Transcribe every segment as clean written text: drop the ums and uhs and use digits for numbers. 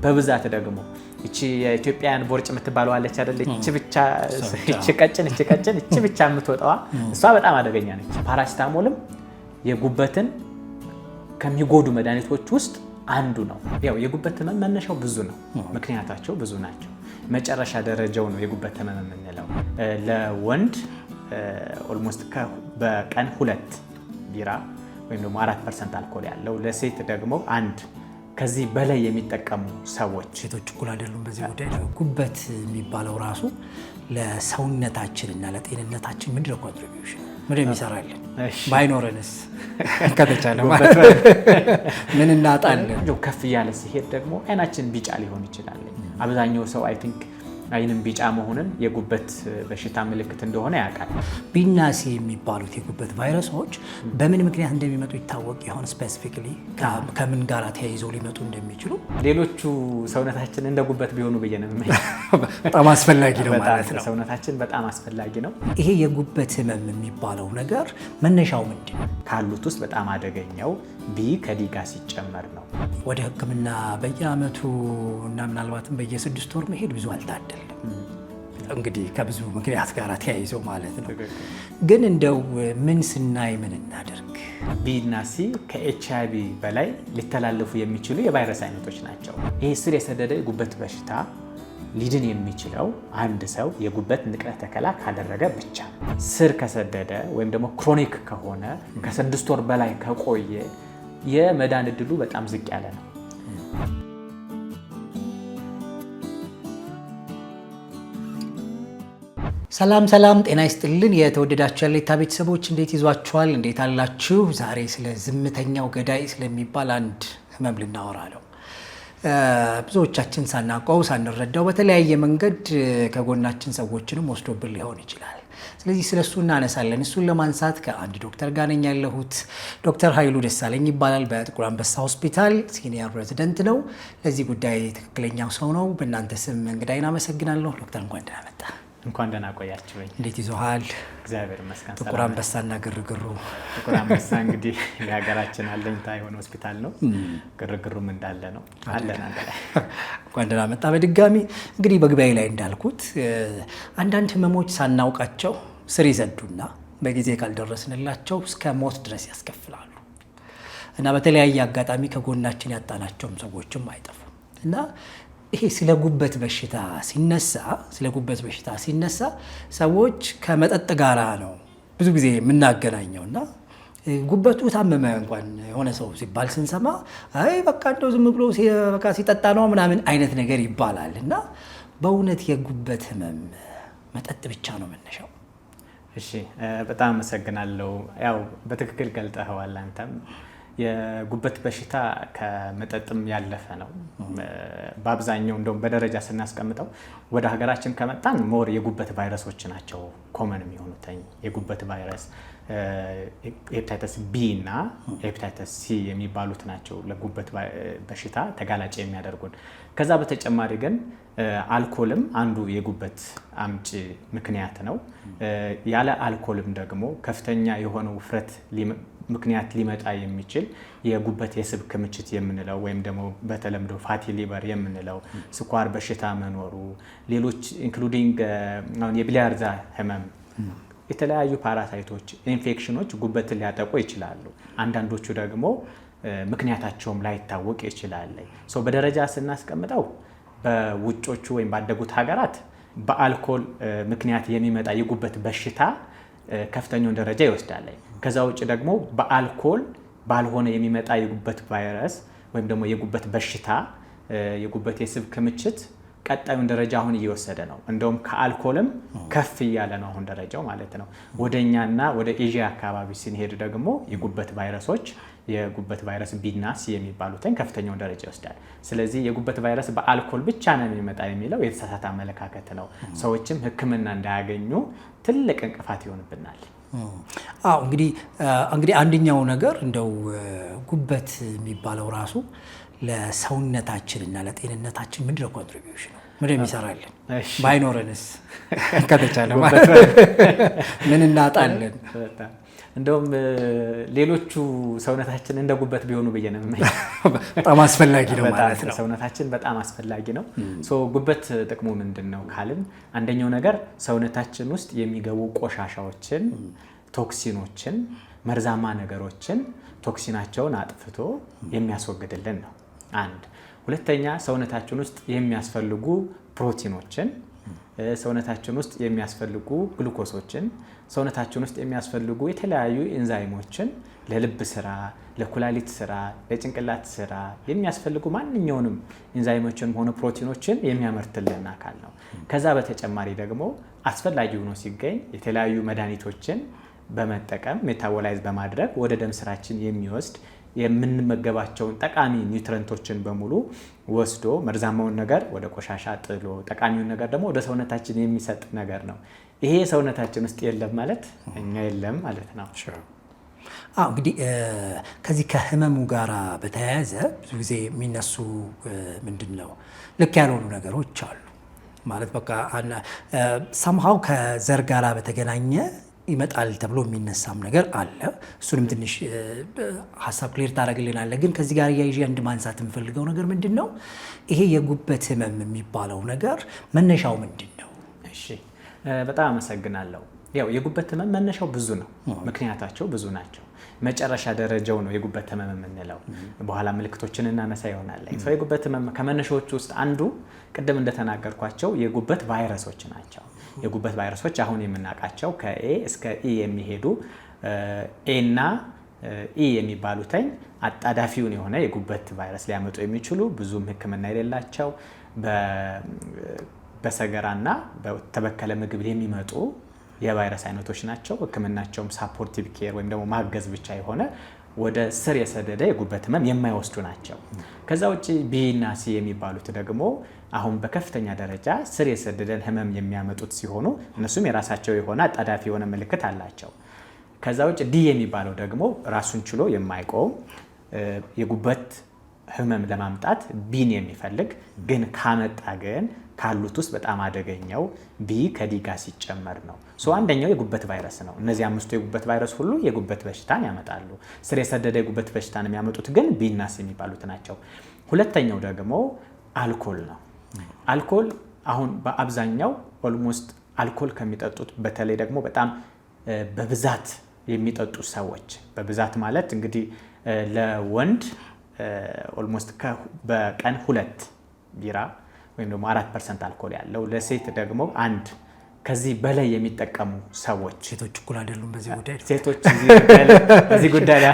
በብዛት ደግሞ እቺ የኢትዮጵያን ቦርጭ የምትባለው አለች አይደል? እቺ ብቻ እቺ ብቻ የምትወጣዋ እሷ በጣም አደገኛ ነች። ፓራሲታሞልም የጉበትን ከሚጎዱ መድኃኒቶች ውስጥ አንዱ ነው። ያው የጉበት ህመም መነሻው ብዙ ነው፣ ምክንያታቸው ብዙ ናቸው። መጨረሻ ደረጃው ነው የጉበት ህመም የምንለው። ለወንድ ኦልሞስት በቀን 2 ቢራ ወይም ደግሞ 4% አልኮል ያለው፣ ለሴት ደግሞ አንድ ከዚህ በላይ የሚጠቀሙ ሰዎች ሴቶች እኩል አይደሉም በዚህ ጉዳይ። ጉበት የሚባለው ራሱ ለሰውነታችንና ለጤንነታችን ምንድነው ኮንትሪቢዩሽን ምን የሚሰራልን? ባይኖረንስ ከተቻለ ምን እናጣለን? ከፍ እያለ ሲሄድ ደግሞ አይናችን ቢጫ ሊሆን ይችላል። አብዛኛው ሰው አይ ቲንክ አይንም ቢጫ መሆንን የጉበት በሽታ ምልክት እንደሆነ ያውቃል። ቢና ሲ የሚባሉት የጉበት ቫይረሶች በምን ምክንያት እንደሚመጡ ይታወቅ ይሆን? ስፔሲፊካሊ ከምን ጋር ተያይዘው ሊመጡ እንደሚችሉ ሌሎቹ ሰውነታችን እንደ ጉበት ቢሆኑ ብየንም በጣም አስፈላጊ ነው ማለት ነው። ሰውነታችን በጣም አስፈላጊ ነው። ይሄ የጉበት ህመም የሚባለው ነገር መነሻው ምንድን ነው? ካሉት ውስጥ በጣም አደገኛው ቢ ከዲ ጋር ሲጨመር ነው። ወደ ሕክምና በየአመቱ እና ምናልባትም በየ6 ወር መሄድ ብዙ አልታደለም። እንግዲህ ከብዙ ምክንያት ጋር ተያይዘው ማለት ነው። ግን እንደው ምን ስናይ ምን እናደርግ? ቢ እና ሲ ከኤችአይቪ በላይ ሊተላለፉ የሚችሉ የቫይረስ አይነቶች ናቸው። ይህ ስር የሰደደ የጉበት በሽታ ሊድን የሚችለው አንድ ሰው የጉበት ንቅለ ተከላ ካደረገ ብቻ። ስር ከሰደደ ወይም ደግሞ ክሮኒክ ከሆነ ከ6 ወር በላይ ከቆየ የመዳን እድሉ በጣም ዝቅ ያለ ነው። ሰላም ሰላም፣ ጤና ይስጥልን የተወደዳችሁ ያሌታ ቤተሰቦች እንዴት ይዟችኋል? እንዴት አላችሁ? ዛሬ ስለ ዝምተኛው ገዳይ ስለሚባል አንድ ህመም ልናወራ ነው። ብዙዎቻችን ሳናውቀው ሳንረዳው በተለያየ መንገድ ከጎናችን ሰዎችንም ወስዶብን ሊሆን ይችላል። ስለዚህ ስለሱ እናነሳለን። እሱን ለማንሳት ከአንድ ዶክተር ጋር ነኝ ያለሁት። ዶክተር ኃይሉ ደሳለኝ ይባላል። በጥቁር አንበሳ ሆስፒታል ሲኒየር ፕሬዚደንት ነው። ለዚህ ጉዳይ ትክክለኛው ሰው ነው። በእናንተ ስም እንግዳይን አመሰግናለሁ። ዶክተር እንኳን ደህና መጣ። እንኳን ደህና ቆያችሁኝ። እንዴት ይዞሃል? እግዚአብሔር ይመስገን። ጥቁር አንበሳና ግርግሩ። ጥቁር አንበሳ እንግዲህ የሀገራችን አለኝታ የሆነ ሆስፒታል ነው። ግርግሩም እንዳለ ነው አለን አንድ ላይ። እንኳን ደህና መጣ በድጋሚ። እንግዲህ በግቢያዬ ላይ እንዳልኩት አንዳንድ ህመሞች ሳናውቃቸው ስር ይዘዱና በጊዜ ካልደረስንላቸው እስከ ሞት ድረስ ያስከፍላሉ እና በተለያየ አጋጣሚ ከጎናችን ያጣናቸውም ሰዎችም አይጠፉም እና ይሄ ስለ ጉበት በሽታ ሲነሳ ሰዎች ከመጠጥ ጋራ ነው ብዙ ጊዜ የምናገናኘውና ጉበቱ ታመመ እንኳን የሆነ ሰው ሲባል ስንሰማ አይ በቃ እንደው ዝም ብሎ ሲጠጣ ነው ምናምን አይነት ነገር ይባላል እና በእውነት የጉበት ህመም መጠጥ ብቻ ነው መነሻው? እሺ፣ በጣም አመሰግናለሁ። ያው በትክክል ገልጠኸዋል አንተም። የጉበት በሽታ ከመጠጥም ያለፈ ነው። በአብዛኛው እንደውም በደረጃ ስናስቀምጠው ወደ ሀገራችን ከመጣን ሞር የጉበት ቫይረሶች ናቸው ኮመን የሚሆኑት። የጉበት ቫይረስ ሄፓታይተስ ቢ እና ሄፓታይተስ ሲ የሚባሉት ናቸው ለጉበት በሽታ ተጋላጭ የሚያደርጉን። ከዛ በተጨማሪ ግን አልኮልም አንዱ የጉበት አምጪ ምክንያት ነው። ያለ አልኮልም ደግሞ ከፍተኛ የሆነ ውፍረት ምክንያት ሊመጣ የሚችል የጉበት የስብ ክምችት የምንለው ወይም ደግሞ በተለምዶ ፋቲ ሊቨር የምንለው፣ ስኳር በሽታ መኖሩ፣ ሌሎች ኢንክሉዲንግ የቢሊያርዛ ህመም፣ የተለያዩ ፓራሳይቶች፣ ኢንፌክሽኖች ጉበትን ሊያጠቁ ይችላሉ። አንዳንዶቹ ደግሞ ምክንያታቸውም ላይታወቅ ይችላል። በደረጃ ስናስቀምጠው በውጮቹ ወይም ባደጉት ሀገራት በአልኮል ምክንያት የሚመጣ የጉበት በሽታ ከፍተኛውን ደረጃ ይወስዳል። ከዛ ውጭ ደግሞ በአልኮል ባልሆነ የሚመጣ የጉበት ቫይረስ ወይም ደግሞ የጉበት በሽታ የጉበት የስብ ክምችት ቀጣዩን ደረጃ አሁን እየወሰደ ነው። እንደውም ከአልኮልም ከፍ እያለ ነው አሁን ደረጃው ማለት ነው። ወደኛና ወደ ኤዥያ አካባቢ ስንሄድ ደግሞ የጉበት ቫይረሶች የጉበት ቫይረስ ቢና ሲ የሚባሉትን ከፍተኛውን ደረጃ ይወስዳል። ስለዚህ የጉበት ቫይረስ በአልኮል ብቻ ነው የሚመጣ የሚለው የተሳሳተ አመለካከት ነው። ሰዎችም ሕክምና እንዳያገኙ ትልቅ እንቅፋት ይሆንብናል። እንግዲህ አንደኛው ነገር እንደው ጉበት የሚባለው ራሱ ለሰውነታችንና ለጤንነታችን ምንድነው ኮንትሪቢዩሽን ነው? ምንድነው የሚሰራልን? ባይኖረንስ ከተቻለ ምን እናጣለን? እንደውም ሌሎቹ ሰውነታችን እንደ ጉበት ቢሆኑ ብዬ ነው የምመኘው። በጣም አስፈላጊ ነው ማለት ነው። ሰውነታችን በጣም አስፈላጊ ነው። ጉበት ጥቅሙ ምንድን ነው ካልን አንደኛው ነገር ሰውነታችን ውስጥ የሚገቡ ቆሻሻዎችን፣ ቶክሲኖችን፣ መርዛማ ነገሮችን ቶክሲናቸውን አጥፍቶ የሚያስወግድልን ነው አንድ። ሁለተኛ ሰውነታችን ውስጥ የሚያስፈልጉ ፕሮቲኖችን፣ ሰውነታችን ውስጥ የሚያስፈልጉ ግሉኮሶችን፣ ሰውነታችን ውስጥ የሚያስፈልጉ የተለያዩ ኤንዛይሞችን ለልብ ስራ፣ ለኩላሊት ስራ፣ ለጭንቅላት ስራ የሚያስፈልጉ ማንኛውንም ኤንዛይሞችን ሆነ ፕሮቲኖችን የሚያመርትልን አካል ነው። ከዛ በተጨማሪ ደግሞ አስፈላጊ ሆኖ ሲገኝ የተለያዩ መድኃኒቶችን በመጠቀም ሜታቦላይዝ በማድረግ ወደ ደም ስራችን የሚወስድ የምንመገባቸውን ጠቃሚ ኒውትረንቶችን በሙሉ ወስዶ መርዛማውን ነገር ወደ ቆሻሻ ጥሎ ጠቃሚውን ነገር ደግሞ ወደ ሰውነታችን የሚሰጥ ነገር ነው። ይሄ ሰውነታችን ውስጥ የለም ማለት እኛ የለም ማለት ነው። እንግዲህ ከዚህ ከህመሙ ጋር በተያያዘ ብዙ ጊዜ የሚነሱ ምንድን ነው ልክ ያልሆኑ ነገሮች አሉ ማለት በቃ ሰምሃው ከዘር ጋር በተገናኘ ይመጣል ተብሎ የሚነሳም ነገር አለ። እሱንም ትንሽ ሀሳብ ክሊር ታደርግልናለህ። ግን ከዚህ ጋር እያይዤ አንድ ማንሳት የምፈልገው ነገር ምንድን ነው ይሄ የጉበት ህመም የሚባለው ነገር መነሻው ምንድን ነው? እሺ በጣም አመሰግናለሁ። ያው የጉበት ህመም መነሻው ብዙ ነው፣ ምክንያታቸው ብዙ ናቸው። መጨረሻ ደረጃው ነው የጉበት ህመም የምንለው። በኋላ ምልክቶችን እናነሳ ይሆናል። የጉበት ህመም ከመነሻዎቹ ውስጥ አንዱ ቅድም እንደተናገርኳቸው የጉበት ቫይረሶች ናቸው። የጉበት ቫይረሶች አሁን የምናውቃቸው ከኤ እስከ ኢ የሚሄዱ ኤ እና ኢ የሚባሉትኝ አጣዳፊውን የሆነ የጉበት ቫይረስ ሊያመጡ የሚችሉ ብዙም ሕክምና የሌላቸው በሰገራና በተበከለ ምግብ የሚመጡ የቫይረስ አይነቶች ናቸው። ሕክምናቸውም ሳፖርቲቭ ኬር ወይም ደግሞ ማገዝ ብቻ የሆነ ወደ ስር የሰደደ የጉበት ህመም የማይወስዱ ናቸው። ከዛ ውጭ ቢ እና ሲ የሚባሉት ደግሞ አሁን በከፍተኛ ደረጃ ስር የሰደደን ህመም የሚያመጡት ሲሆኑ እነሱም የራሳቸው የሆነ አጣዳፊ የሆነ ምልክት አላቸው። ከዛ ውጭ ዲ የሚባለው ደግሞ ራሱን ችሎ የማይቆም የጉበት ህመም ለማምጣት ቢን የሚፈልግ ግን ካመጣ ግን ካሉት ውስጥ በጣም አደገኛው ቢ ከዲ ጋር ሲጨመር ነው። አንደኛው የጉበት ቫይረስ ነው። እነዚህ አምስቱ የጉበት ቫይረስ ሁሉ የጉበት በሽታን ያመጣሉ። ስር የሰደደ የጉበት በሽታን የሚያመጡት ግን ቢ እና ሲ የሚባሉት ናቸው። ሁለተኛው ደግሞ አልኮል ነው። አልኮል አሁን በአብዛኛው ኦልሞስት አልኮል ከሚጠጡት በተለይ ደግሞ በጣም በብዛት የሚጠጡ ሰዎች በብዛት ማለት እንግዲህ ለወንድ ኦልሞስት በቀን 2 ቢራ ወይም ደግሞ 4% አልኮል ያለው ለሴት ደግሞ 1 ከዚህ በላይ የሚጠቀሙ ሰዎች ሴቶች እኩል አይደሉም። በዚህ ጉዳይ ሴቶች በዚህ ጉዳይ ላይ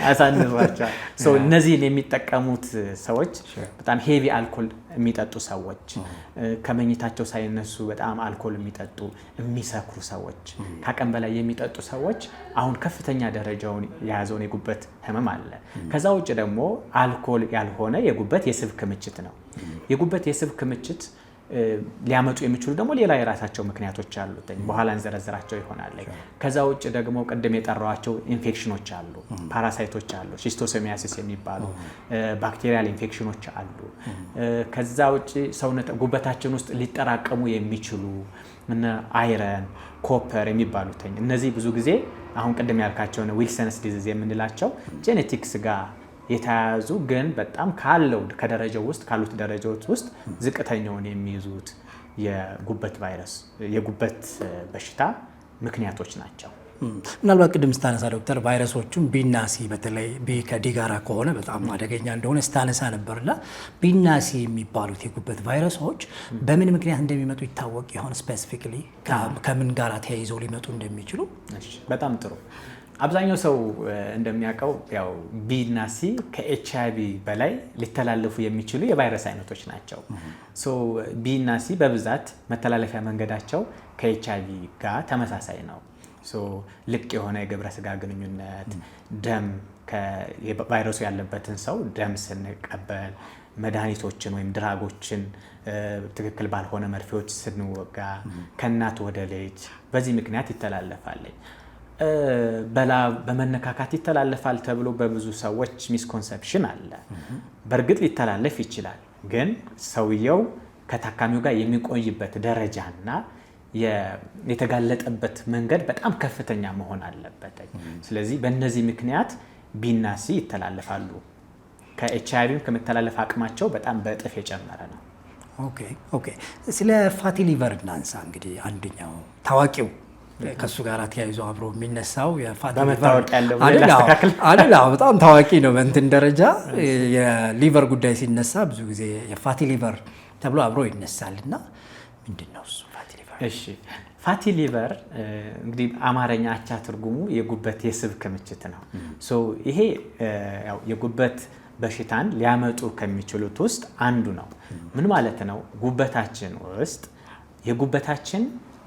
አሳንሷቸዋል። እነዚህን የሚጠቀሙት ሰዎች በጣም ሄቪ አልኮል የሚጠጡ ሰዎች፣ ከመኝታቸው ሳይነሱ በጣም አልኮል የሚጠጡ የሚሰክሩ ሰዎች፣ ከአቅም በላይ የሚጠጡ ሰዎች አሁን ከፍተኛ ደረጃውን የያዘውን የጉበት ህመም አለ። ከዛ ውጭ ደግሞ አልኮል ያልሆነ የጉበት የስብ ክምችት ነው። የጉበት የስብ ክምችት ሊያመጡ የሚችሉ ደግሞ ሌላ የራሳቸው ምክንያቶች አሉት። በኋላ እንዘረዝራቸው ይሆናል። ከዛ ውጭ ደግሞ ቅድም የጠራዋቸው ኢንፌክሽኖች አሉ፣ ፓራሳይቶች አሉ፣ ሺስቶሶሚያሲስ የሚባሉ ባክቴሪያል ኢንፌክሽኖች አሉ። ከዛ ውጭ ሰውነት ጉበታችን ውስጥ ሊጠራቀሙ የሚችሉ አይረን፣ ኮፐር የሚባሉት እነዚህ ብዙ ጊዜ አሁን ቅድም ያልካቸውን ዊልሰንስ ዲዚዝ የምንላቸው ጄኔቲክስ ጋር የተያያዙ ግን በጣም ከደረጃው ውስጥ ካሉት ደረጃዎች ውስጥ ዝቅተኛውን የሚይዙት የጉበት ቫይረስ የጉበት በሽታ ምክንያቶች ናቸው። ምናልባት ቅድም ስታነሳ ዶክተር ቫይረሶቹም ቢና ሲ በተለይ ቢ ከዲ ጋራ ከሆነ በጣም አደገኛ እንደሆነ ስታነሳ ነበርና ቢና ሲ የሚባሉት የጉበት ቫይረሶች በምን ምክንያት እንደሚመጡ ይታወቅ ይሆን? ስፔሲፊካሊ ከምን ጋራ ተያይዘው ሊመጡ እንደሚችሉ? በጣም ጥሩ። አብዛኛው ሰው እንደሚያውቀው ያው ቢ እና ሲ ከኤችአይቪ በላይ ሊተላለፉ የሚችሉ የቫይረስ አይነቶች ናቸው። ቢ እና ሲ በብዛት መተላለፊያ መንገዳቸው ከኤችአይቪ ጋር ተመሳሳይ ነው። ልቅ የሆነ የግብረ ስጋ ግንኙነት፣ ደም ቫይረሱ ያለበትን ሰው ደም ስንቀበል፣ መድኃኒቶችን ወይም ድራጎችን ትክክል ባልሆነ መርፌዎች ስንወጋ፣ ከእናት ወደ ልጅ በዚህ ምክንያት ይተላለፋል። በመነካካት ይተላለፋል ተብሎ በብዙ ሰዎች ሚስኮንሰፕሽን አለ። በእርግጥ ሊተላለፍ ይችላል፣ ግን ሰውየው ከታካሚው ጋር የሚቆይበት ደረጃና የተጋለጠበት መንገድ በጣም ከፍተኛ መሆን አለበት። ስለዚህ በእነዚህ ምክንያት ቢና ሲ ይተላለፋሉ። ከኤችአይቪም ከመተላለፍ አቅማቸው በጣም በእጥፍ የጨመረ ነው። ኦኬ ስለ ፋቲ ሊቨር እናንሳ። እንግዲህ አንደኛው ታዋቂው ከሱ ጋር ተያይዞ አብሮ የሚነሳው የፋቲ ሊቨር በጣም ታዋቂ ነው በእንትን ደረጃ። የሊቨር ጉዳይ ሲነሳ ብዙ ጊዜ የፋቲ ሊቨር ተብሎ አብሮ ይነሳል እና ምንድን ነው እሱ ፋቲ ሊቨር? እሺ ፋቲ ሊቨር እንግዲህ አማርኛ አቻ ትርጉሙ የጉበት የስብ ክምችት ነው። ይሄ ያው የጉበት በሽታን ሊያመጡ ከሚችሉት ውስጥ አንዱ ነው። ምን ማለት ነው? ጉበታችን ውስጥ የጉበታችን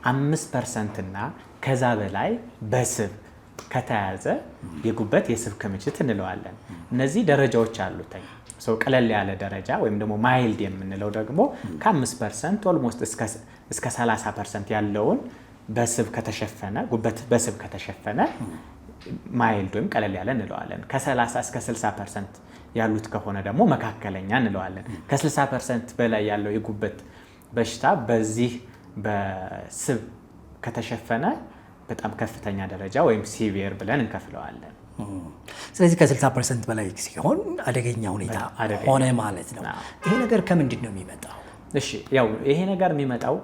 5% እና ከዛ በላይ በስብ ከተያዘ የጉበት የስብ ክምችት እንለዋለን። እነዚህ ደረጃዎች አሉት። ቀለል ያለ ደረጃ ወይም ደግሞ ማይልድ የምንለው ደግሞ ከ5% ኦልሞስት እስከ 30% ያለውን በስብ ከተሸፈነ ጉበት በስብ ከተሸፈነ ማይልድ ወይም ቀለል ያለ እንለዋለን። ከ30 እስከ 60% ያሉት ከሆነ ደግሞ መካከለኛ እንለዋለን። ከ60% በላይ ያለው የጉበት በሽታ በዚህ በስብ ከተሸፈነ በጣም ከፍተኛ ደረጃ ወይም ሲቪየር ብለን እንከፍለዋለን። ስለዚህ ከ60% በላይ ሲሆን አደገኛ ሁኔታ ሆነ ማለት ነው። ይሄ ነገር ከምንድን ነው የሚመጣው? እሺ ያው ይሄ ነገር የሚመጣው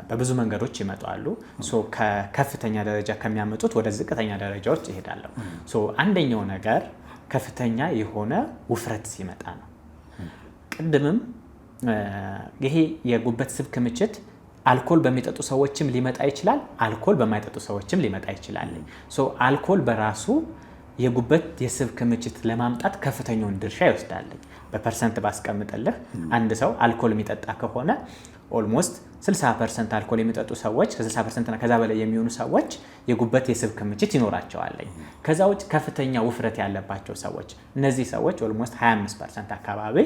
በብዙ መንገዶች ይመጣሉ። ከከፍተኛ ደረጃ ከሚያመጡት ወደ ዝቅተኛ ደረጃዎች ይሄዳሉ። አንደኛው ነገር ከፍተኛ የሆነ ውፍረት ሲመጣ ነው። ቅድምም ይሄ የጉበት ስብ ክምችት አልኮል በሚጠጡ ሰዎችም ሊመጣ ይችላል፣ አልኮል በማይጠጡ ሰዎችም ሊመጣ ይችላል። አልኮል በራሱ የጉበት የስብ ክምችት ለማምጣት ከፍተኛውን ድርሻ ይወስዳል። በፐርሰንት ባስቀምጥልህ አንድ ሰው አልኮል የሚጠጣ ከሆነ ኦልሞስት 60% አልኮል የሚጠጡ ሰዎች ከ60% እና ከዛ በላይ የሚሆኑ ሰዎች የጉበት የስብ ክምችት ይኖራቸዋል። ከዛ ውጭ ከፍተኛ ውፍረት ያለባቸው ሰዎች እነዚህ ሰዎች ኦልሞስት 25% አካባቢ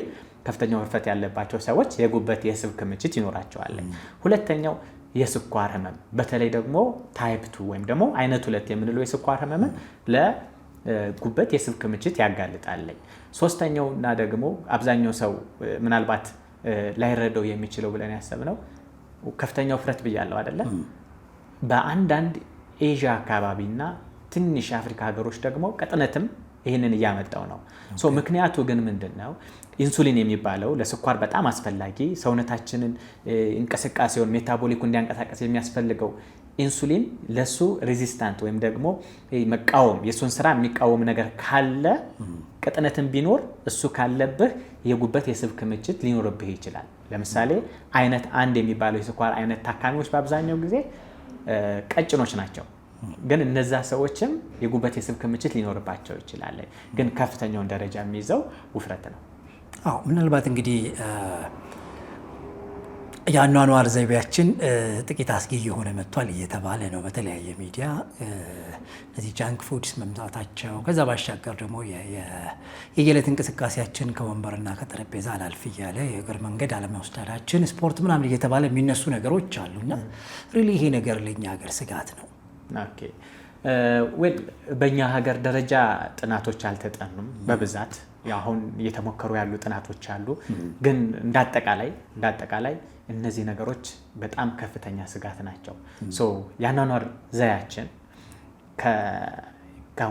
ከፍተኛ ውፍረት ያለባቸው ሰዎች የጉበት የስብ ክምችት ይኖራቸዋል። ሁለተኛው የስኳር ህመም በተለይ ደግሞ ታይፕ 2 ወይም ደግሞ አይነት 2 የምንለው የስኳር ህመም ለጉበት የስብ ክምችት ያጋልጣል። ሶስተኛው እና ደግሞ አብዛኛው ሰው ምናልባት ላይረዳው የሚችለው ብለን ያሰብነው ከፍተኛ ውፍረት ብያለሁ አይደለ? በአንዳንድ ኤዥያ አካባቢና ትንሽ የአፍሪካ ሀገሮች ደግሞ ቅጥነትም ይህንን እያመጣው ነው። ምክንያቱ ግን ምንድነው? ኢንሱሊን የሚባለው ለስኳር በጣም አስፈላጊ ሰውነታችንን እንቅስቃሴውን ሜታቦሊኩ እንዲያንቀሳቀስ የሚያስፈልገው ኢንሱሊን ለሱ ሬዚስታንት ወይም ደግሞ መቃወም የሱን ስራ የሚቃወም ነገር ካለ ቅጥነትን ቢኖር እሱ ካለብህ የጉበት የስብ ክምችት ሊኖርብህ ይችላል። ለምሳሌ አይነት 1 የሚባለው የስኳር አይነት ታካሚዎች በአብዛኛው ጊዜ ቀጭኖች ናቸው። ግን እነዛ ሰዎችም የጉበት የስብ ክምችት ሊኖርባቸው ይችላል። ግን ከፍተኛውን ደረጃ የሚይዘው ውፍረት ነው። ምናልባት እንግዲህ የአኗኗር ዘይቤያችን ጥቂት አስጊ የሆነ መጥቷል እየተባለ ነው በተለያየ ሚዲያ። እነዚህ ጃንክ ፉድስ መምጣታቸው ከዛ ባሻገር ደግሞ የየዕለት እንቅስቃሴያችን ከወንበርና ከጠረጴዛ አላልፍ እያለ የእግር መንገድ አለመውሰዳችን ስፖርት ምናምን እየተባለ የሚነሱ ነገሮች አሉና ሪሊ ይሄ ነገር ለእኛ ሀገር ስጋት ነው። በእኛ ሀገር ደረጃ ጥናቶች አልተጠኑም በብዛት አሁን እየተሞከሩ ያሉ ጥናቶች አሉ። ግን እንዳጠቃላይ እነዚህ ነገሮች በጣም ከፍተኛ ስጋት ናቸው። የአኗኗር ዘያችን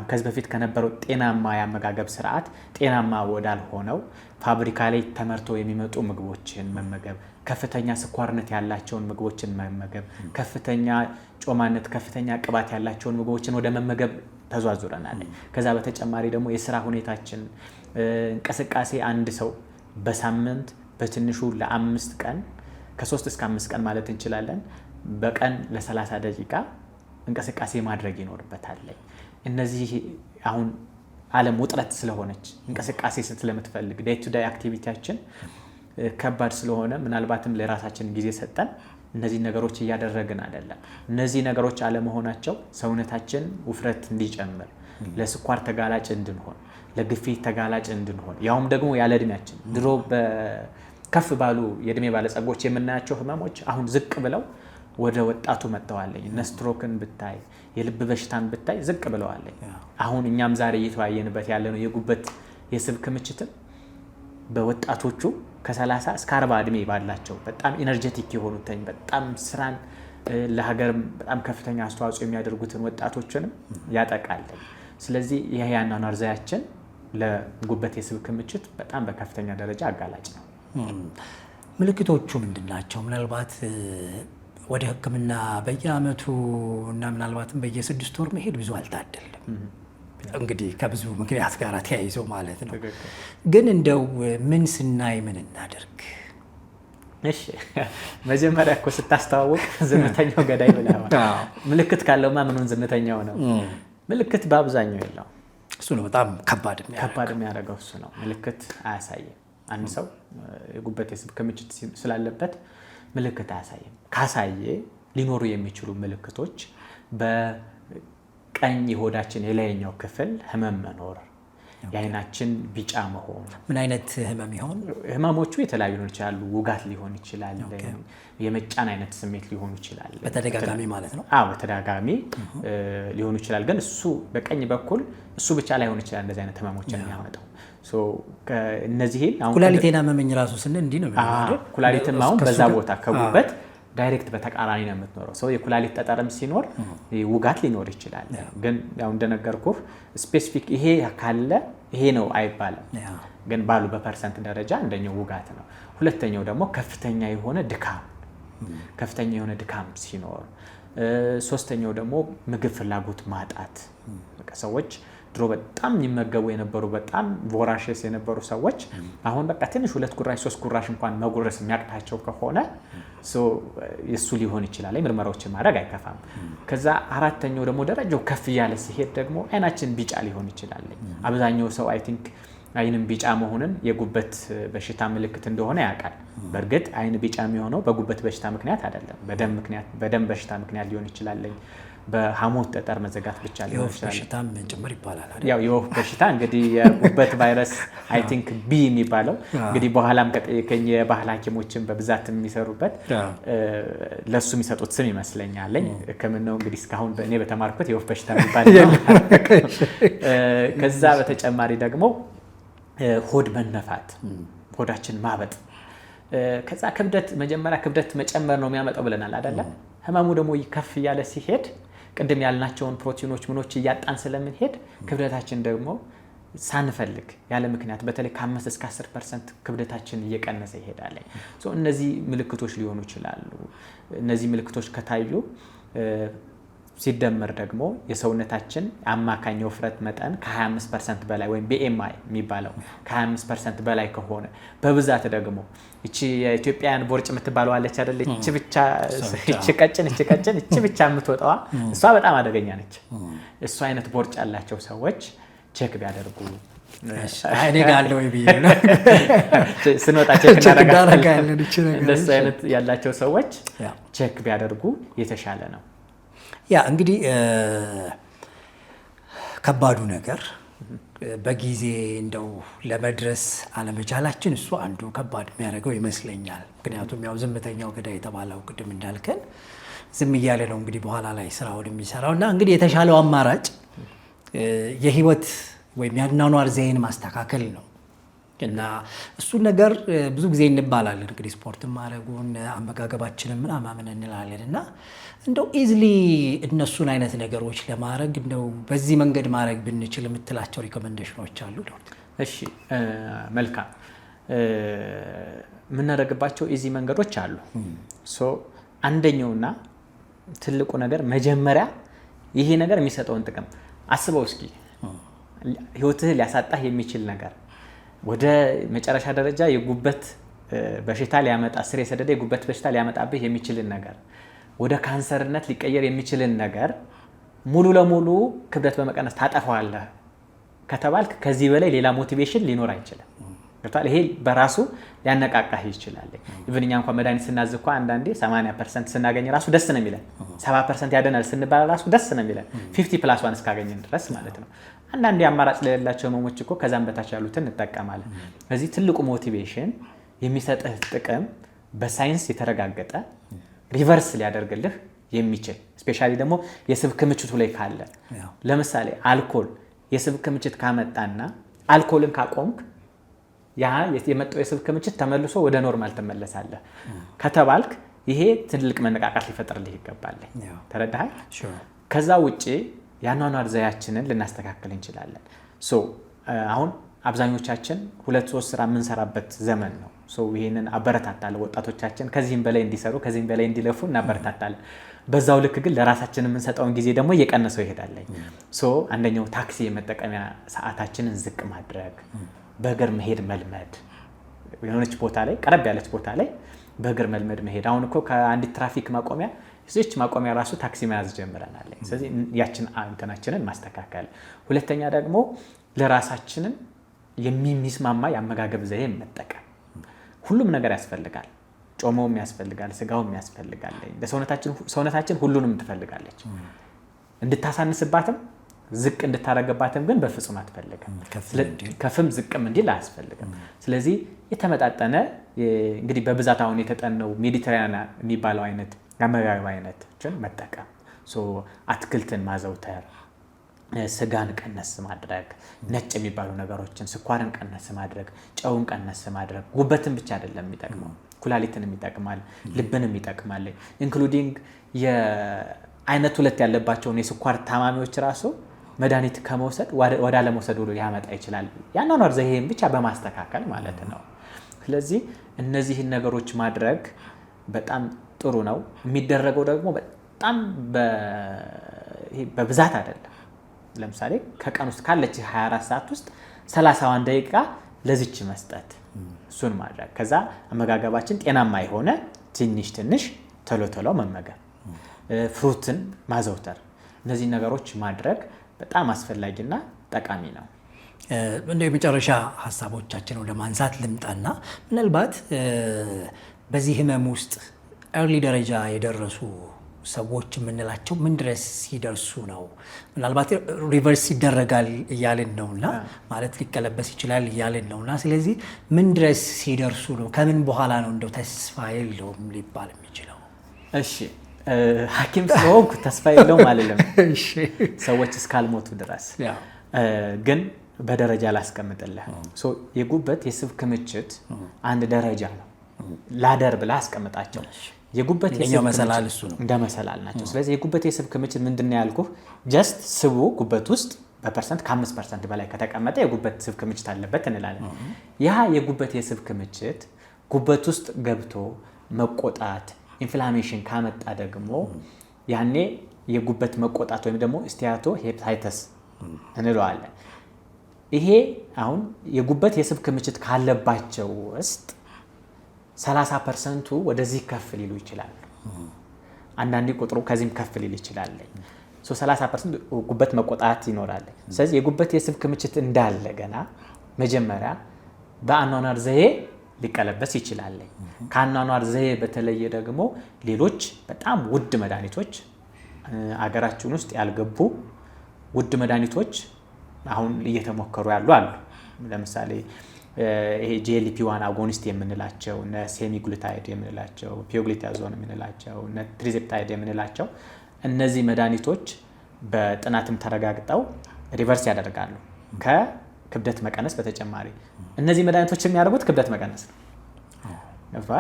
ከዚህ በፊት ከነበረው ጤናማ የአመጋገብ ስርዓት ጤናማ ወዳልሆነው ፋብሪካ ላይ ተመርቶ የሚመጡ ምግቦችን መመገብ፣ ከፍተኛ ስኳርነት ያላቸውን ምግቦችን መመገብ፣ ከፍተኛ ጮማነት፣ ከፍተኛ ቅባት ያላቸውን ምግቦችን ወደ መመገብ ተዟዙረናል። ከዛ በተጨማሪ ደግሞ የስራ ሁኔታችን እንቅስቃሴ አንድ ሰው በሳምንት በትንሹ ለ5 ቀን ከ3 እስከ 5 ቀን ማለት እንችላለን በቀን ለ30 ደቂቃ እንቅስቃሴ ማድረግ ይኖርበታል። እነዚህ አሁን ዓለም ውጥረት ስለሆነች እንቅስቃሴ ስለምትፈልግ ዴይ ቱ ዴይ አክቲቪቲያችን ከባድ ስለሆነ ምናልባትም ለራሳችን ጊዜ ሰጠን እነዚህ ነገሮች እያደረግን አይደለም። እነዚህ ነገሮች አለመሆናቸው ሰውነታችን ውፍረት እንዲጨምር፣ ለስኳር ተጋላጭ እንድንሆን፣ ለግፊት ተጋላጭ እንድንሆን ያውም ደግሞ ያለ እድሜያችን ድሮ ከፍ ባሉ የእድሜ ባለጸጎች የምናያቸው ህመሞች አሁን ዝቅ ብለው ወደ ወጣቱ መጥተዋለኝ። እነ ስትሮክን ብታይ የልብ በሽታን ብታይ ዝቅ ብለዋለኝ። አሁን እኛም ዛሬ እየተወያየንበት ያለነው የጉበት የስብ ክምችትን በወጣቶቹ ከ30 እስከ 40 እድሜ ባላቸው በጣም ኢነርጄቲክ የሆኑት በጣም ስራን ለሀገር በጣም ከፍተኛ አስተዋጽኦ የሚያደርጉትን ወጣቶችንም ያጠቃል። ስለዚህ ይሄ የአኗኗር ዘያችን ለጉበት የስብ ክምችት በጣም በከፍተኛ ደረጃ አጋላጭ ነው። ምልክቶቹ ምንድን ናቸው? ምናልባት ወደ ሕክምና በየአመቱ እና ምናልባትም በየ6 ወር መሄድ ብዙ አልታደልም። እንግዲህ ከብዙ ምክንያት ጋር ተያይዞ ማለት ነው። ግን እንደው ምን ስናይ ምን እናደርግ? እሺ መጀመሪያ እኮ ስታስተዋውቅ ዝምተኛው ገዳይ ብለዋል። ምልክት ካለውማ ምኑን ዝምተኛው ነው? ምልክት በአብዛኛው የለውም። እሱ ነው በጣም ከባድ የሚያደርገው እሱ ነው። ምልክት አያሳይም። አንድ ሰው የጉበት የስብ ክምችት ስላለበት ምልክት አያሳይም። ካሳየ ሊኖሩ የሚችሉ ምልክቶች በቀኝ የሆዳችን የላይኛው ክፍል ህመም መኖር፣ የአይናችን ቢጫ መሆን። ምን አይነት ህመም ይሆን? ህመሞቹ የተለያዩ ሊሆን ይችላሉ። ውጋት ሊሆን ይችላል፣ የመጫን አይነት ስሜት ሊሆን ይችላል። በተደጋጋሚ ማለት ነው። በተደጋጋሚ ሊሆኑ ይችላል። ግን እሱ በቀኝ በኩል እሱ ብቻ ላይሆን ይችላል እንደዚህ አይነት ህመሞችን የሚያመጣው። እነዚህን ኩላሊቴን አመመኝ ራሱ ስንል እንዲህ ነው። ኩላሊትም አሁን በዛ ቦታ ከጉበት ዳይሬክት በተቃራኒ ነው የምትኖረው። ሰው የኩላሊት ጠጠርም ሲኖር ውጋት ሊኖር ይችላል። ግን ያው እንደነገርኩህ ስፔሲፊክ ይሄ ካለ ይሄ ነው አይባልም። ግን ባሉ በፐርሰንት ደረጃ አንደኛው ውጋት ነው። ሁለተኛው ደግሞ ከፍተኛ የሆነ ድካም ሲኖር፣ ሶስተኛው ደግሞ ምግብ ፍላጎት ማጣት። ሰዎች ድሮ በጣም የሚመገቡ የነበሩ በጣም ቮራሽስ የነበሩ ሰዎች አሁን በቃ ትንሽ 2 ጉራሽ 3 ጉራሽ እንኳን መጉረስ የሚያቅታቸው ከሆነ እሱ ሊሆን ይችላል። ምርመራዎችን ማድረግ አይከፋም። ከዛ አራተኛው ደግሞ ደረጃው ከፍ እያለ ሲሄድ ደግሞ አይናችን ቢጫ ሊሆን ይችላል። አብዛኛው ሰው አይ ቲንክ አይንም ቢጫ መሆንን የጉበት በሽታ ምልክት እንደሆነ ያውቃል። በእርግጥ አይን ቢጫ የሚሆነው በጉበት በሽታ ምክንያት አይደለም። በደም በሽታ ምክንያት ሊሆን ይችላል። በሐሞት ጠጠር መዘጋት ብቻ ሊሆን ይችላል። በሽታም ጭምር ይባላል አይደል? ያው የወፍ በሽታ እንግዲህ የጉበት ቫይረስ አይ ቲንክ ቢ የሚባለው እንግዲህ በኋላም ከጠየቀኝ የባህል ሐኪሞችን በብዛት የሚሰሩበት ለሱ የሚሰጡት ስም ይመስለኛል። ሕክምናው እንግዲህ እስካሁን እኔ በተማርኩት የወፍ በሽታ የሚባል ነው። ከዛ በተጨማሪ ደግሞ ሆድ መነፋት፣ ሆዳችን ማበጥ፣ ከዛ መጀመሪያ ክብደት መጨመር ነው የሚያመጣው ብለናል አይደለ? ህመሙ ደግሞ ከፍ እያለ ሲሄድ ቅድም ያልናቸውን ፕሮቲኖች ምኖች እያጣን ስለምንሄድ ክብደታችን ደግሞ ሳንፈልግ ያለ ምክንያት በተለይ ከ5 እስከ 10% ክብደታችን እየቀነሰ ይሄዳል። እነዚህ ምልክቶች ሊሆኑ ይችላሉ። እነዚህ ምልክቶች ከታዩ ሲደመር ደግሞ የሰውነታችን አማካኝ ውፍረት መጠን ከ25% በላይ ወይም BMI የሚባለው ከ25% በላይ ከሆነ በብዛት ደግሞ እቺ የኢትዮጵያን ቦርጭ የምትባለው አለች አይደል? እቺ ቀጭን እቺ ብቻ የምትወጣዋ እሷ በጣም አደገኛ ነች። እሷ አይነት ቦርጭ ያላቸው ሰዎች ቼክ ቢያደርጉ እኔ ጋር አለ ወይ ብዬ ነው ስንወጣ ቼክ እናደርጋለን። እንደሱ አይነት ያላቸው ሰዎች ቼክ ቢያደርጉ የተሻለ ነው። ያ እንግዲህ ከባዱ ነገር በጊዜ እንደው ለመድረስ አለመቻላችን እሱ አንዱ ከባድ የሚያደርገው ይመስለኛል። ምክንያቱም ያው ዝምተኛው ገዳይ የተባለው ቅድም እንዳልከን ዝም እያለ ነው እንግዲህ በኋላ ላይ ስራውን የሚሰራው እና እንግዲህ የተሻለው አማራጭ የህይወት ወይም የአኗኗር ዘይቤን ማስተካከል ነው እና እሱን ነገር ብዙ ጊዜ እንባላለን እንግዲህ ስፖርት ማድረጉን አመጋገባችንን ምናምን እንላለን እና እንደው ኢዝሊ እነሱን አይነት ነገሮች ለማድረግ እንደው በዚህ መንገድ ማድረግ ብንችል የምትላቸው ሪኮመንዴሽኖች አሉ? እሺ መልካም። የምናደርግባቸው ኢዚ መንገዶች አሉ። አንደኛውና ትልቁ ነገር መጀመሪያ ይሄ ነገር የሚሰጠውን ጥቅም አስበው እስኪ። ህይወትህ ሊያሳጣህ የሚችል ነገር ወደ መጨረሻ ደረጃ የጉበት በሽታ ሊያመጣ ስር የሰደደ የጉበት በሽታ ሊያመጣብህ የሚችልን ነገር ወደ ካንሰርነት ሊቀየር የሚችልን ነገር ሙሉ ለሙሉ ክብደት በመቀነስ ታጠፋዋለህ ከተባልክ ከዚህ በላይ ሌላ ሞቲቬሽን ሊኖር አይችልም። ይሄ በራሱ ሊያነቃቃህ ይችላል። ኢቭን እኛ እንኳን መድኃኒት ስናዝ እኮ አንዳንዴ 80% ስናገኝ ራሱ ደስ ነው የሚለን፣ 70% ያደናል ስንባል ራሱ ደስ ነው የሚለን 50+1 እስካገኘን ድረስ ማለት ነው። አንዳንዴ አማራጭ ለሌላቸው ህመሞች እኮ ከዛም በታች ያሉትን እንጠቀማለን። ስለዚህ ትልቁ ሞቲቬሽን የሚሰጥህ ጥቅም በሳይንስ የተረጋገጠ ሪቨርስ ሊያደርግልህ የሚችል ስፔሻሊ ደግሞ የስብ ክምችቱ ላይ ካለ ለምሳሌ አልኮል የስብ ክምችት ካመጣና አልኮልን ካቆምክ ያ የመጣው የስብ ክምችት ተመልሶ ወደ ኖርማል ተመለሳለህ ከተባልክ ይሄ ትልቅ መነቃቃት ሊፈጥርልህ ይገባል። ተረዳሃል? ከዛ ውጪ የአኗኗር ዘያችንን ልናስተካክል እንችላለን። አሁን አብዛኞቻችን 2-3 ስራ የምንሰራበት ዘመን ነው። ይሄንን አበረታታለሁ። ወጣቶቻችን ከዚህም በላይ እንዲሰሩ ከዚህም በላይ እንዲለፉ እናበረታታለን። በዛው ልክ ግን ለራሳችን የምንሰጠውን ጊዜ ደግሞ እየቀነሰው ይሄዳለኝ። አንደኛው ታክሲ የመጠቀሚያ ሰዓታችንን ዝቅ ማድረግ፣ በእግር መሄድ መልመድ፣ የሆነች ቦታ ላይ ቀረብ ያለች ቦታ ላይ በእግር መልመድ መሄድ። አሁን እኮ ከአንዲት ትራፊክ ማቆሚያ እዚች ማቆሚያ ራሱ ታክሲ መያዝ ጀምረናል። ስለዚህ ያችን እንትናችንን ማስተካከል። ሁለተኛ ደግሞ ለራሳችንን የሚስማማ የአመጋገብ ዘዬ መጠቀም። ሁሉም ነገር ያስፈልጋል። ጮሞም ያስፈልጋል፣ ስጋውም ያስፈልጋል። ሰውነታችን ሁሉንም ትፈልጋለች። እንድታሳንስባትም ዝቅ እንድታረገባትም ግን በፍጹም አትፈልግም። ከፍም ዝቅም እንዲል አያስፈልግም። ስለዚህ የተመጣጠነ እንግዲህ በብዛት አሁን የተጠነው ሜዲትራኒያን የሚባለው አይነት የአመጋገብ አይነቶችን መጠቀም፣ አትክልትን ማዘውተር፣ ስጋን ቀነስ ማድረግ፣ ነጭ የሚባሉ ነገሮችን ስኳርን ቀነስ ማድረግ፣ ጨውን ቀነስ ማድረግ። ጉበትን ብቻ አይደለም የሚጠቅመው፣ ኩላሊትንም ይጠቅማል፣ ልብንም ይጠቅማል። ኢንክሉዲንግ የአይነት 2 ያለባቸውን የስኳር ታማሚዎች ራሱ መድኃኒት ከመውሰድ ወደ አለመውሰድ ሁሉ ሊያመጣ ይችላል። የአኗኗር ዘይቤን ብቻ በማስተካከል ማለት ነው። ስለዚህ እነዚህን ነገሮች ማድረግ በጣም ጥሩ ነው። የሚደረገው ደግሞ በጣም በብዛት አይደለም። ለምሳሌ ከቀን ውስጥ ካለች 24 ሰዓት ውስጥ 31 ደቂቃ ለዚች መስጠት፣ እሱን ማድረግ። ከዛ አመጋገባችን ጤናማ የሆነ ትንሽ ቶሎ መመገብ፣ ፍሩትን ማዘውተር፣ እነዚህ ነገሮች ማድረግ በጣም አስፈላጊና ጠቃሚ ነው። እንደ የመጨረሻ ሀሳቦቻችን ወደ ማንሳት ልምጣና ምናልባት በዚህ ህመም ውስጥ ኤርሊ ደረጃ የደረሱ ሰዎች የምንላቸው ምን ድረስ ሲደርሱ ነው? ምናልባት ሪቨርስ ይደረጋል እያልን ነውና ማለት ሊቀለበስ ይችላል እያልን ነውና፣ ስለዚህ ምን ድረስ ሲደርሱ ነው? ከምን በኋላ ነው እንደው ተስፋ የለውም ሊባል የሚችለው? እሺ ሐኪም ስለሆንኩ ተስፋ የለውም አልልም። ሰዎች እስካልሞቱ ድረስ ግን በደረጃ ላስቀምጥልህ። የጉበት የስብ ክምችት አንድ ደረጃ ነው። ላደር ብላ አስቀምጣቸው። የጉበት የስብ መሰላል እሱ ነው፣ እንደ መሰላል ናቸው። ስለዚህ የጉበት የስብ ክምችት ምንድነው ያልኩህ? ጀስት ስቡ ጉበት ውስጥ በፐርሰንት ከ5% በላይ ከተቀመጠ የጉበት ስብ ክምችት አለበት እንላለን። ያ የጉበት የስብ ክምችት ጉበት ውስጥ ገብቶ መቆጣት፣ ኢንፍላሜሽን ካመጣ ደግሞ ያኔ የጉበት መቆጣት ወይም ደግሞ ስቲያቶ ሄፓታይተስ እንለዋለን። ይሄ አሁን የጉበት የስብ ክምችት ካለባቸው ውስጥ 30% ወደዚህ ከፍ ሊሉ ይችላሉ። አንዳንዴ ቁጥሩ ከዚህም ከፍ ሊል ይችላል። 30% ጉበት መቆጣት ይኖራል። ስለዚህ የጉበት የስብ ክምችት እንዳለ ገና መጀመሪያ በአኗኗር ዘዬ ሊቀለበስ ይችላል። ከአኗኗር ዘዬ በተለየ ደግሞ ሌሎች በጣም ውድ መድኃኒቶች አገራችን ውስጥ ያልገቡ ውድ መድኃኒቶች አሁን እየተሞከሩ ያሉ አሉ። ለምሳሌ ይሄ GLP-1 አጎኒስት የምንላቸው እነ ሴሚግሉታይድ የምንላቸው ፒዮግሊታዞን የምንላቸው እነ ትሪዜፕታይድ የምንላቸው እነዚህ መድኃኒቶች በጥናትም ተረጋግጠው ሪቨርስ ያደርጋሉ ከክብደት መቀነስ በተጨማሪ። እነዚህ መድኃኒቶች የሚያደርጉት ክብደት መቀነስ ነው።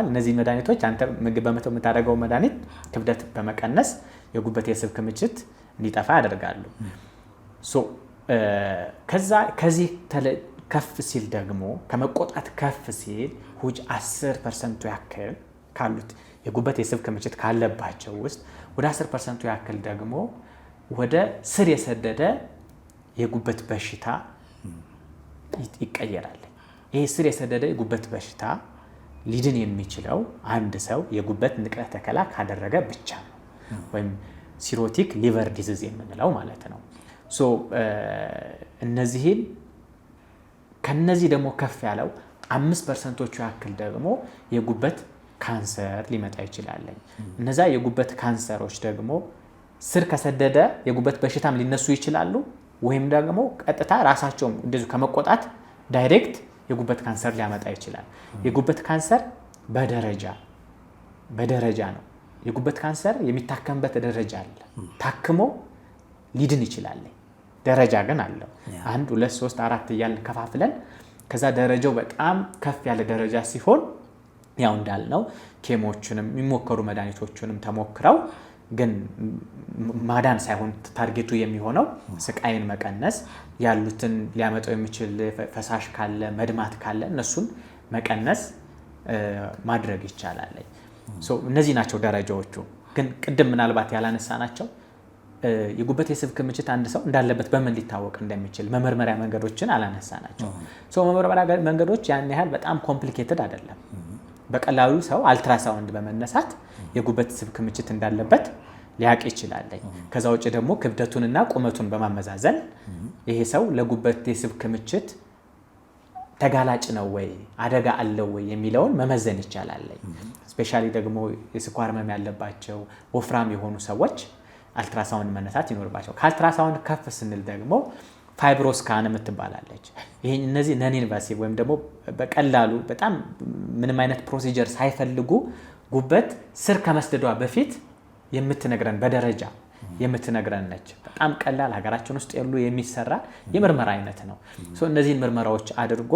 እነዚህ መድኃኒቶች አንተ ምግብ በመተው የምታደርገው መድኃኒት ክብደት በመቀነስ የጉበት የስብ ክምችት እንዲጠፋ ያደርጋሉ። ከዚህ ከፍ ሲል ደግሞ ከመቆጣት ከፍ ሲል 10% ያክል ካሉት የጉበት የስብ ክምችት ካለባቸው ውስጥ ወደ 10% ያክል ደግሞ ወደ ስር የሰደደ የጉበት በሽታ ይቀየራል። ይሄ ስር የሰደደ የጉበት በሽታ ሊድን የሚችለው አንድ ሰው የጉበት ንቅለ ተከላ ካደረገ ብቻ ነው፣ ወይም ሲሮቲክ ሊቨር ዲዚዝ የምንለው ማለት ነው። እነዚህን ከነዚህ ደግሞ ከፍ ያለው 5%ዎቹ ያክል ደግሞ የጉበት ካንሰር ሊመጣ ይችላል። እነዛ የጉበት ካንሰሮች ደግሞ ስር ከሰደደ የጉበት በሽታም ሊነሱ ይችላሉ፣ ወይም ደግሞ ቀጥታ ራሳቸው እንደዚሁ ከመቆጣት ዳይሬክት የጉበት ካንሰር ሊያመጣ ይችላል። የጉበት ካንሰር በደረጃ ነው። የጉበት ካንሰር የሚታከምበት ደረጃ አለ። ታክሞ ሊድን ይችላል። ደረጃ ግን አለው። 1 2 3 4 እያልን ከፋፍለን ከዛ ደረጃው በጣም ከፍ ያለ ደረጃ ሲሆን ያው እንዳልነው ኬሞችንም የሚሞከሩ መድኃኒቶችንም ተሞክረው ግን ማዳን ሳይሆን ታርጌቱ የሚሆነው ስቃይን መቀነስ፣ ያሉትን ሊያመጣው የሚችል ፈሳሽ ካለ መድማት ካለ እነሱን መቀነስ ማድረግ ይቻላል። እነዚህ ናቸው ደረጃዎቹ። ግን ቅድም ምናልባት ያላነሳ ናቸው የጉበት የስብ ክምችት አንድ ሰው እንዳለበት በምን ሊታወቅ እንደሚችል መመርመሪያ መንገዶችን አላነሳ ናቸው። መመርመሪያ መንገዶች ያን ያህል በጣም ኮምፕሊኬትድ አይደለም። በቀላሉ ሰው አልትራሳውንድ በመነሳት የጉበት ስብ ክምችት እንዳለበት ሊያውቅ ይችላል። ከዛ ውጭ ደግሞ ክብደቱንና ቁመቱን በማመዛዘን ይሄ ሰው ለጉበት የስብ ክምችት ተጋላጭ ነው ወይ አደጋ አለው ወይ የሚለውን መመዘን ይቻላል። ስፔሻሊ ደግሞ የስኳር ህመም ያለባቸው ወፍራም የሆኑ ሰዎች አልትራሳውንድ መነሳት ይኖርባቸው። ከአልትራሳውንድ ከፍ ስንል ደግሞ ፋይብሮስካን የምትባላለች። እነዚህ ነን ኢንቫሲቭ ወይም ደግሞ በቀላሉ በጣም ምንም አይነት ፕሮሲጀር ሳይፈልጉ ጉበት ስር ከመስደዷ በፊት የምትነግረን በደረጃ የምትነግረን ነች። በጣም ቀላል ሀገራችን ውስጥ ያሉ የሚሰራ የምርመራ አይነት ነው። እነዚህን ምርመራዎች አድርጎ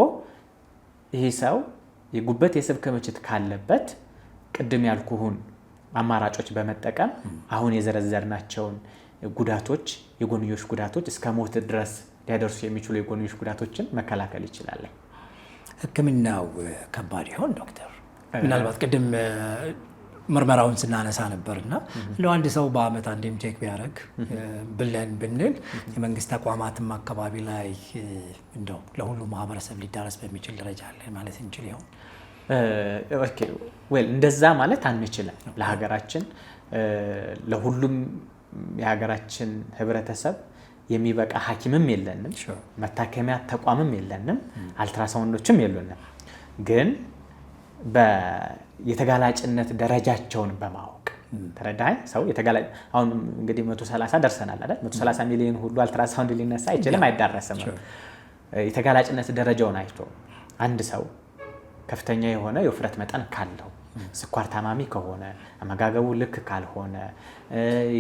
ይህ ሰው የጉበት የስብ ክምችት ካለበት ቅድም ያልኩህን አማራጮች በመጠቀም አሁን የዘረዘርናቸውን ጉዳቶች የጎንዮሽ ጉዳቶች እስከ ሞት ድረስ ሊያደርሱ የሚችሉ የጎንዮሽ ጉዳቶችን መከላከል ይችላል። ሕክምናው ከባድ ይሆን ዶክተር? ምናልባት ቅድም ምርመራውን ስናነሳ ነበርና እንደው አንድ ሰው በአመት አንዴም ቼክ ቢያደርግ ብለን ብንል የመንግስት ተቋማትም አካባቢ ላይ እንደው ለሁሉ ማህበረሰብ ሊዳረስ በሚችል ደረጃ አለ ማለት እንችል ይሆን? እንደዛ ማለት አንችልም። ለሀገራችን ለሁሉም የሀገራችን ህብረተሰብ የሚበቃ ሐኪምም የለንም፣ መታከሚያ ተቋምም የለንም፣ አልትራሳውንዶችም የሉንም። ግን የተጋላጭነት ደረጃቸውን በማወቅ ተረዳኸኝ? ሰው አሁን እንግዲህ 130 ደርሰናል አይደል? 130 ሚሊዮን ሁሉ አልትራሳውንድ ሊነሳ አይችልም፣ አይዳረስም። የተጋላጭነት ደረጃውን አይቶ አንድ ሰው ከፍተኛ የሆነ የውፍረት መጠን ካለው፣ ስኳር ታማሚ ከሆነ፣ አመጋገቡ ልክ ካልሆነ፣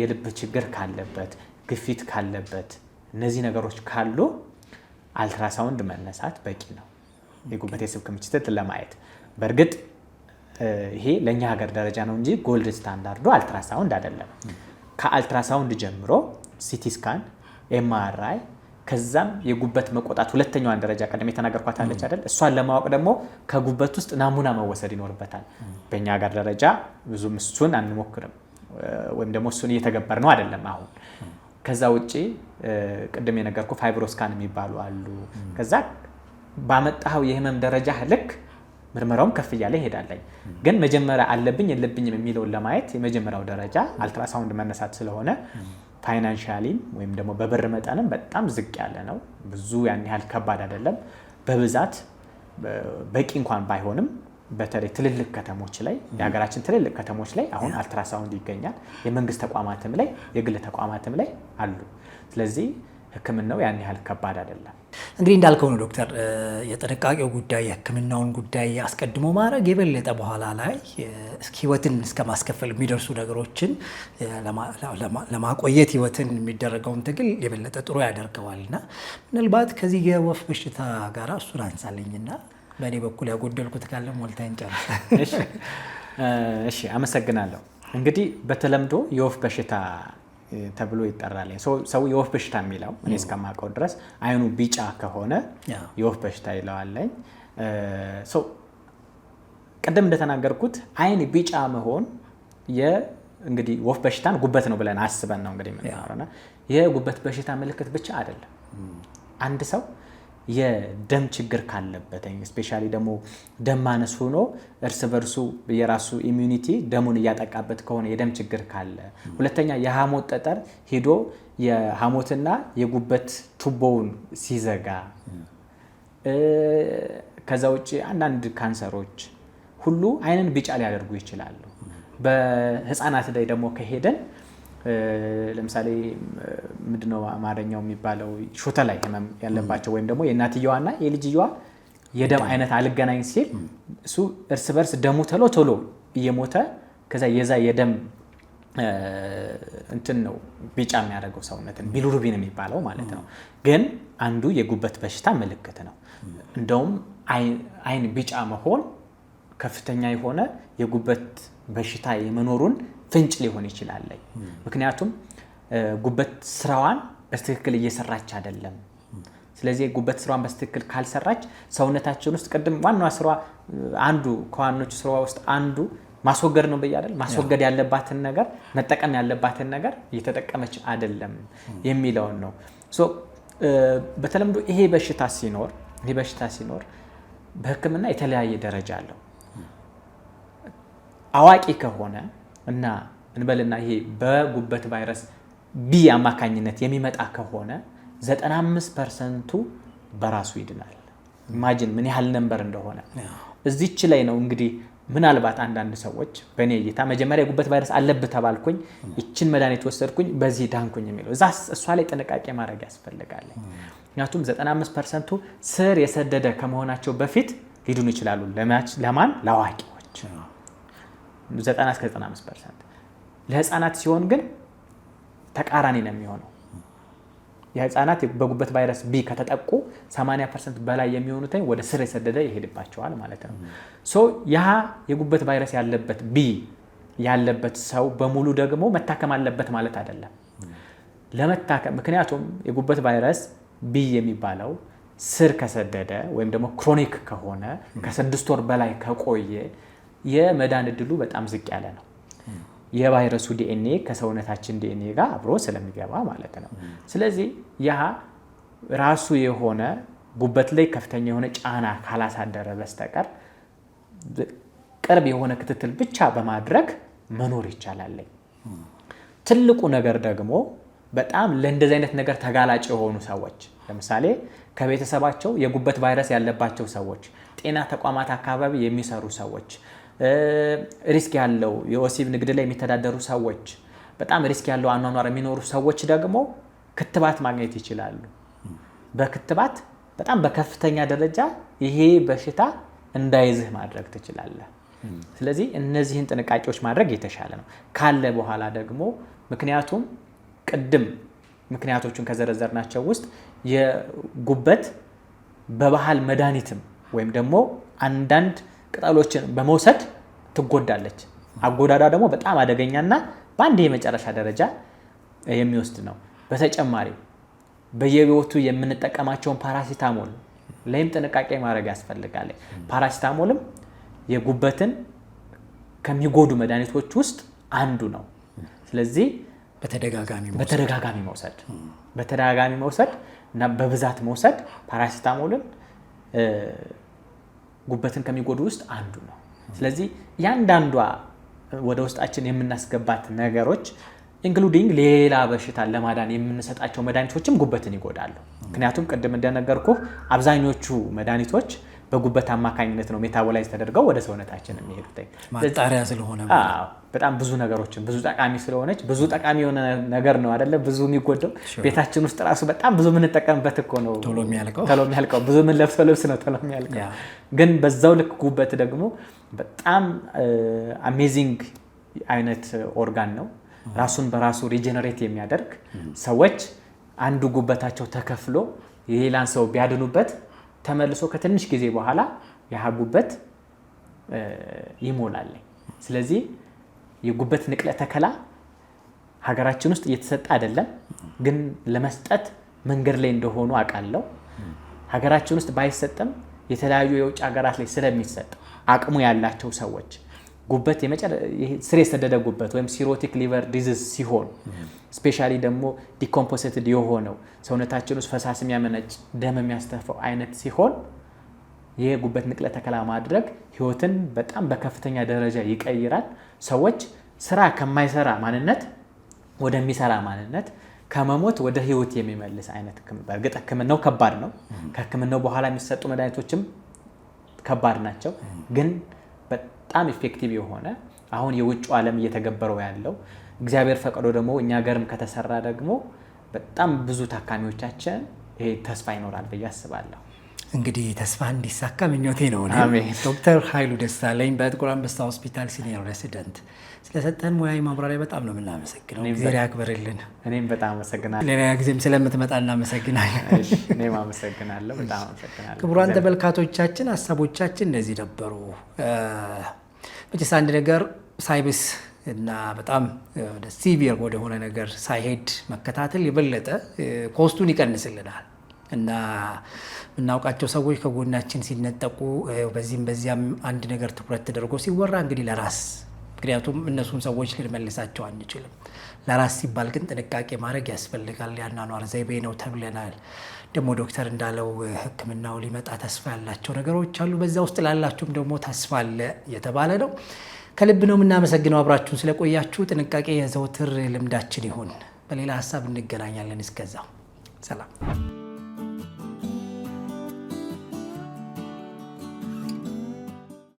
የልብ ችግር ካለበት፣ ግፊት ካለበት፣ እነዚህ ነገሮች ካሉ አልትራሳውንድ መነሳት በቂ ነው የጉበት የስብ ክምችትን ለማየት። በእርግጥ ይሄ ለእኛ ሀገር ደረጃ ነው እንጂ ጎልድ ስታንዳርዱ አልትራሳውንድ አይደለም። ከአልትራሳውንድ ጀምሮ ሲቲ ስካን፣ ኤምአርአይ ከዛም የጉበት መቆጣት ሁለተኛዋን ደረጃ ቀደም የተናገርኳት አለች አይደል? እሷን ለማወቅ ደግሞ ከጉበት ውስጥ ናሙና መወሰድ ይኖርበታል። በእኛ ሀገር ደረጃ ብዙም እሱን አንሞክርም ወይም ደግሞ እሱን እየተገበር ነው አይደለም አሁን። ከዛ ውጪ ቅድም የነገርኩ ፋይብሮስካን የሚባሉ አሉ። ከዛ ባመጣው የህመም ደረጃ ልክ ምርመራውም ከፍ እያለ ይሄዳለኝ። ግን መጀመሪያ አለብኝ የለብኝም የሚለውን ለማየት የመጀመሪያው ደረጃ አልትራሳውንድ መነሳት ስለሆነ ፋይናንሻሊም ወይም ደግሞ በብር መጠንም በጣም ዝቅ ያለ ነው። ብዙ ያን ያህል ከባድ አይደለም። በብዛት በቂ እንኳን ባይሆንም በተለይ ትልልቅ ከተሞች ላይ የሀገራችን ትልልቅ ከተሞች ላይ አሁን አልትራሳውንድ ይገኛል። የመንግስት ተቋማትም ላይ የግል ተቋማትም ላይ አሉ። ስለዚህ ሕክምናው ያን ያህል ከባድ አይደለም። እንግዲህ እንዳልከው ነው ዶክተር፣ የጥንቃቄው ጉዳይ የሕክምናውን ጉዳይ አስቀድሞ ማድረግ የበለጠ በኋላ ላይ ህይወትን እስከ ማስከፈል የሚደርሱ ነገሮችን ለማቆየት ህይወትን የሚደረገውን ትግል የበለጠ ጥሩ ያደርገዋልና ምናልባት ከዚህ የወፍ በሽታ ጋር እሱን አንሳለኝና በእኔ በኩል ያጎደልኩት ካለ ሞልታይን ጨርስ። እሺ፣ አመሰግናለሁ። እንግዲህ በተለምዶ የወፍ በሽታ ተብሎ ይጠራል። ሰው የወፍ በሽታ የሚለው እኔ እስከማውቀው ድረስ አይኑ ቢጫ ከሆነ የወፍ በሽታ ይለዋለኝ። ቅድም እንደተናገርኩት አይን ቢጫ መሆን እንግዲህ ወፍ በሽታን ጉበት ነው ብለን አስበን ነው እንግዲህ የምናወራና የጉበት በሽታ ምልክት ብቻ አይደለም። አንድ ሰው የደም ችግር ካለበት ስፔሻሊ ደግሞ ደም ማነስ ሆኖ እርስ በርሱ የራሱ ኢሚዩኒቲ ደሙን እያጠቃበት ከሆነ የደም ችግር ካለ፣ ሁለተኛ የሐሞት ጠጠር ሄዶ የሐሞትና የጉበት ቱቦውን ሲዘጋ፣ ከዛ ውጭ አንዳንድ ካንሰሮች ሁሉ አይንን ቢጫ ሊያደርጉ ይችላሉ። በህፃናት ላይ ደግሞ ከሄደን ለምሳሌ ምንድነው አማርኛው የሚባለው ሾተ ላይ ህመም ያለባቸው ወይም ደግሞ የእናትየዋና የልጅየዋ የደም አይነት አልገናኝ ሲል እሱ እርስ በርስ ደሙ ቶሎ እየሞተ ከዛ የዛ የደም እንትን ነው ቢጫ የሚያደርገው ሰውነትን ቢሊሩቢን የሚባለው ማለት ነው። ግን አንዱ የጉበት በሽታ ምልክት ነው። እንደውም አይን ቢጫ መሆን ከፍተኛ የሆነ የጉበት በሽታ የመኖሩን ፍንጭ ሊሆን ይችላል። ምክንያቱም ጉበት ስራዋን በትክክል እየሰራች አይደለም። ስለዚህ ጉበት ስራዋን በትክክል ካልሰራች ሰውነታችን ውስጥ ቅድም ዋናዋ ስራ አንዱ ከዋኖቹ ስራዋ ውስጥ አንዱ ማስወገድ ነው ብያለሁ። ማስወገድ ያለባትን ነገር መጠቀም ያለባትን ነገር እየተጠቀመች አይደለም የሚለውን ነው። በተለምዶ ይሄ በሽታ ሲኖር በሕክምና የተለያየ ደረጃ አለው። አዋቂ ከሆነ እና እንበልና ይሄ በጉበት ቫይረስ ቢ አማካኝነት የሚመጣ ከሆነ 95% በራሱ ይድናል። ኢማጂን ምን ያህል ነምበር እንደሆነ እዚች ላይ ነው። እንግዲህ ምናልባት አንዳንድ ሰዎች በእኔ እይታ መጀመሪያ የጉበት ቫይረስ አለብህ ተባልኩኝ፣ ይችን መድኃኒት ወሰድኩኝ፣ በዚህ ዳንኩኝ የሚለው እሷ ላይ ጥንቃቄ ማድረግ ያስፈልጋል። ምክንያቱም 95%ቱ ስር የሰደደ ከመሆናቸው በፊት ሊድኑ ይችላሉ። ለማን? ለአዋቂዎች 90-95%። ለህፃናት ሲሆን ግን ተቃራኒ ነው የሚሆነው። የህፃናት በጉበት ቫይረስ ቢ ከተጠቁ 80% በላይ የሚሆኑት ወደ ስር የሰደደ ይሄድባቸዋል ማለት ነው። ያ የጉበት ቫይረስ ያለበት ቢ ያለበት ሰው በሙሉ ደግሞ መታከም አለበት ማለት አይደለም። ለመታከም ምክንያቱም የጉበት ቫይረስ ቢ የሚባለው ስር ከሰደደ ወይም ደግሞ ክሮኒክ ከሆነ ከ6 ወር በላይ ከቆየ የመዳን እድሉ በጣም ዝቅ ያለ ነው። የቫይረሱ ዲኤንኤ ከሰውነታችን ዲኤንኤ ጋር አብሮ ስለሚገባ ማለት ነው። ስለዚህ ያ ራሱ የሆነ ጉበት ላይ ከፍተኛ የሆነ ጫና ካላሳደረ በስተቀር ቅርብ የሆነ ክትትል ብቻ በማድረግ መኖር ይቻላል። ትልቁ ነገር ደግሞ በጣም ለእንደዚህ አይነት ነገር ተጋላጭ የሆኑ ሰዎች ለምሳሌ ከቤተሰባቸው የጉበት ቫይረስ ያለባቸው ሰዎች፣ ጤና ተቋማት አካባቢ የሚሰሩ ሰዎች፣ ሪስክ ያለው የወሲብ ንግድ ላይ የሚተዳደሩ ሰዎች፣ በጣም ሪስክ ያለው አኗኗር የሚኖሩ ሰዎች ደግሞ ክትባት ማግኘት ይችላሉ። በክትባት በጣም በከፍተኛ ደረጃ ይሄ በሽታ እንዳይዝህ ማድረግ ትችላለህ። ስለዚህ እነዚህን ጥንቃቄዎች ማድረግ የተሻለ ነው ካለ በኋላ ደግሞ ምክንያቱም ቅድም ምክንያቶቹን ከዘረዘርናቸው ውስጥ የጉበት በባህል መድኃኒትም ወይም ደግሞ አንዳንድ ቅጠሎችን በመውሰድ ትጎዳለች። አጎዳዳ ደግሞ በጣም አደገኛና በአንድ የመጨረሻ ደረጃ የሚወስድ ነው። በተጨማሪ በየቤቱ የምንጠቀማቸውን ፓራሲታሞል ላይም ጥንቃቄ ማድረግ ያስፈልጋል። ፓራሲታሞልም የጉበትን ከሚጎዱ መድኃኒቶች ውስጥ አንዱ ነው። ስለዚህ በተደጋጋሚ መውሰድ እና በብዛት መውሰድ ፓራሲታሞልን ጉበትን ከሚጎዱ ውስጥ አንዱ ነው። ስለዚህ ያንዳንዷ ወደ ውስጣችን የምናስገባት ነገሮች ኢንክሉዲንግ ሌላ በሽታ ለማዳን የምንሰጣቸው መድኃኒቶችም ጉበትን ይጎዳሉ። ምክንያቱም ቅድም እንደነገርኩህ አብዛኞቹ መድኃኒቶች በጉበት አማካኝነት ነው ሜታቦላይዝ ተደርገው ወደ ሰውነታችን የሚሄዱት። ማጣሪያ ስለሆነ በጣም ብዙ ነገሮችን ብዙ ጠቃሚ ስለሆነች ብዙ ጠቃሚ የሆነ ነገር ነው አይደለ? ብዙ የሚጎደው ቤታችን ውስጥ ራሱ በጣም ብዙ የምንጠቀምበት እኮ ነው ቶሎ የሚያልቀው። ብዙ የምንለብሰው ልብስ ነው ቶሎ የሚያልቀው። ግን በዛው ልክ ጉበት ደግሞ በጣም አሜዚንግ አይነት ኦርጋን ነው። ራሱን በራሱ ሪጀነሬት የሚያደርግ ሰዎች አንዱ ጉበታቸው ተከፍሎ የሌላን ሰው ቢያድኑበት ተመልሶ ከትንሽ ጊዜ በኋላ ያ ጉበት ይሞላል። ስለዚህ የጉበት ንቅለ ተከላ ሀገራችን ውስጥ እየተሰጠ አይደለም፣ ግን ለመስጠት መንገድ ላይ እንደሆኑ አውቃለሁ። ሀገራችን ውስጥ ባይሰጥም የተለያዩ የውጭ ሀገራት ላይ ስለሚሰጥ አቅሙ ያላቸው ሰዎች ጉበት ስር የሰደደ ጉበት ወይም ሲሮቲክ ሊቨር ዲዚዝ ሲሆን ስፔሻሊ ደግሞ ዲኮምፖሲትድ የሆነው ሰውነታችን ውስጥ ፈሳሽ የሚያመነጭ ደም የሚያስተፋው አይነት ሲሆን የጉበት ንቅለ ተከላ ማድረግ ህይወትን በጣም በከፍተኛ ደረጃ ይቀይራል። ሰዎች ስራ ከማይሰራ ማንነት ወደሚሰራ ማንነት፣ ከመሞት ወደ ህይወት የሚመልስ አይነት ህክምና። በእርግጥ ህክምናው ከባድ ነው። ከህክምናው በኋላ የሚሰጡ መድኃኒቶችም ከባድ ናቸው። ግን በጣም ኢፌክቲቭ የሆነ አሁን የውጭ ዓለም እየተገበረው ያለው እግዚአብሔር ፈቅዶ ደግሞ እኛ ሀገርም ከተሰራ ደግሞ በጣም ብዙ ታካሚዎቻችን ይሄ ተስፋ ይኖራል ብዬ አስባለሁ። እንግዲህ ተስፋ እንዲሳካ ምኞቴ ነው። አሜን። ዶክተር ኃይሉ ደሳለኝ በጥቁር አንበሳ ሆስፒታል ሲኒየር ሬሲደንት ስለሰጠን ሙያዊ ማብራሪያ በጣም ነው የምናመሰግነው። እግዚአብሔር ያክብርልን። እኔም በጣም አመሰግናለሁ። ሌላ ጊዜም ስለምትመጣ እናመሰግናለን። እኔም አመሰግናለሁ። በጣም አመሰግናለሁ። ክቡራን ተመልካቾቻችን ሀሳቦቻችን እነዚህ ነበሩ። መቼስ አንድ ነገር ሳይብስ እና በጣም ወደ ሲቪየር ወደሆነ ነገር ሳይሄድ መከታተል የበለጠ ኮስቱን ይቀንስልናል እና የምናውቃቸው ሰዎች ከጎናችን ሲነጠቁ በዚህም በዚያም አንድ ነገር ትኩረት ተደርጎ ሲወራ እንግዲህ ለራስ ምክንያቱም እነሱን ሰዎች ልንመልሳቸው አንችልም። ለራስ ሲባል ግን ጥንቃቄ ማድረግ ያስፈልጋል። የአኗኗር ዘይቤ ነው ተብለናል። ደግሞ ዶክተር እንዳለው ሕክምናው ሊመጣ ተስፋ ያላቸው ነገሮች አሉ። በዛ ውስጥ ላላችሁም ደግሞ ተስፋ አለ የተባለ ነው። ከልብ ነው የምናመሰግነው አብራችሁን ስለቆያችሁ። ጥንቃቄ የዘወትር ልምዳችን ይሁን። በሌላ ሀሳብ እንገናኛለን። እስከዛው ሰላም።